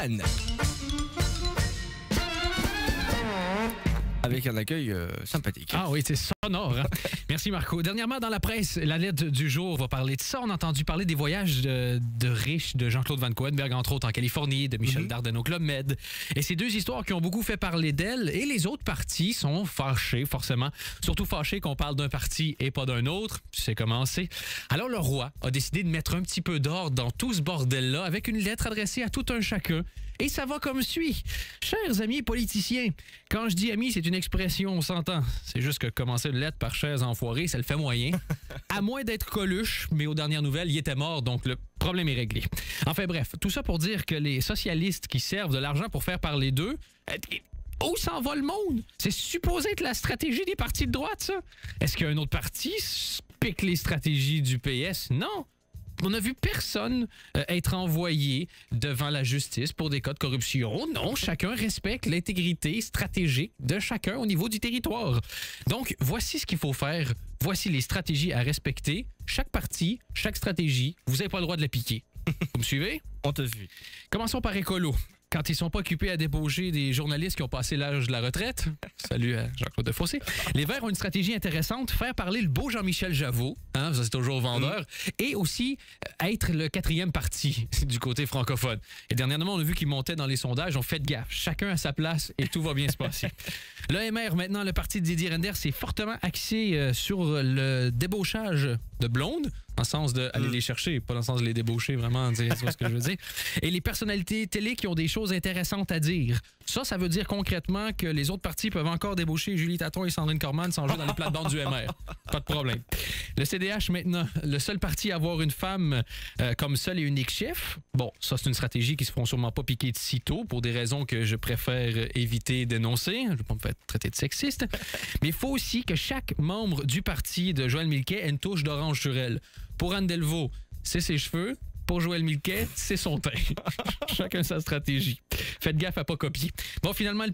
Dan. Avec un accueil sympathique. Ah oui, c'est sonore. Hein? Merci Marco. Dernièrement, dans la presse, la lettre du jour va parler de ça. On a entendu parler des voyages de riches de Jean-Claude Van Coenberg, entre autres en Californie, de Michel Dardenne au Club Med. Et c'est deux histoires qui ont beaucoup fait parler d'elle. Et les autres partis sont fâchés, forcément. Surtout fâchés qu'on parle d'un parti et pas d'un autre. C'est commencé. Alors le roi a décidé de mettre un petit peu d'ordre dans tout ce bordel-là avec une lettre adressée à tout un chacun. Et ça va comme suit. Chers amis politiciens, quand je dis amis, c'est une expression, on s'entend. C'est juste que commencer une lettre par chers enfoirés, ça le fait moyen. À moins d'être Coluche, mais aux dernières nouvelles, il était mort, donc le problème est réglé. Enfin bref, tout ça pour dire que les socialistes qui servent de l'argent pour faire parler d'eux, où s'en va le monde? C'est supposé être la stratégie des partis de droite, ça? Est-ce qu'il y a un autre parti qui pique les stratégies du PS? Non! On n'a vu personne être envoyé devant la justice pour des cas de corruption. Non, chacun respecte l'intégrité stratégique de chacun au niveau du territoire. Donc, voici ce qu'il faut faire. Voici les stratégies à respecter. Chaque parti, chaque stratégie, vous n'avez pas le droit de la piquer. Vous me suivez? On te suit. Commençons par écolo. Quand ils sont pas occupés à débaucher des journalistes qui ont passé l'âge de la retraite, salut à Jean-Claude Defossé, les Verts ont une stratégie intéressante, faire parler le beau Jean-Michel Javot, hein, ça c'est toujours vendeur, et aussi être le quatrième parti du côté francophone. Et dernièrement, on a vu qu'ils montaient dans les sondages, on fait gaffe, chacun à sa place et tout va bien se passer. Le MR, maintenant, le parti de Didier Renders, c'est fortement axé sur le débauchage de blondes, dans le sens d'aller les chercher, pas dans le sens de les débaucher, vraiment, tu vois ce que je veux dire. Et les personnalités télé qui ont des choses intéressantes à dire. Ça veut dire concrètement que les autres partis peuvent encore débaucher Julie Taton et Sandrine Corman sans jouer dans les plates-bandes du MR. Pas de problème. Le CDH, maintenant, le seul parti à avoir une femme comme seul et unique chef. Bon, ça, c'est une stratégie qui se feront sûrement pas piquer de sitôt pour des raisons que je préfère éviter d'énoncer. Je ne vais pas me faire traiter de sexiste. Mais il faut aussi que chaque membre du parti de Joël Milquet ait une touche d'orange sur elle. Pour Anne Delvaux, c'est ses cheveux. Pour Joël Milquet, c'est son teint. Chacun sa stratégie. Faites gaffe à pas copier. Bon, finalement, le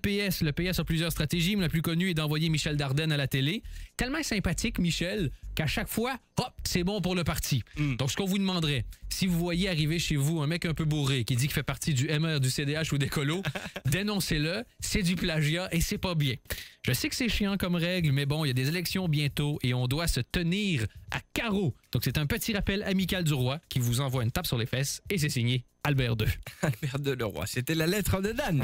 PS a plusieurs stratégies, mais la plus connue est d'envoyer Michel Dardenne à la télé. Tellement sympathique, Michel, qu'à chaque fois, hop, c'est bon pour le parti. Donc, ce qu'on vous demanderait, si vous voyez arriver chez vous un mec un peu bourré qui dit qu'il fait partie du MR, du CDH ou d'Écolo, dénoncez-le, c'est du plagiat et c'est pas bien. Je sais que c'est chiant comme règle, mais bon, il y a des élections bientôt et on doit se tenir à carreau. Donc, c'est un petit rappel amical du roi qui vous envoie une tape sur les fesses et c'est signé Albert II. Albert II le roi, c'était la lettre de Dan.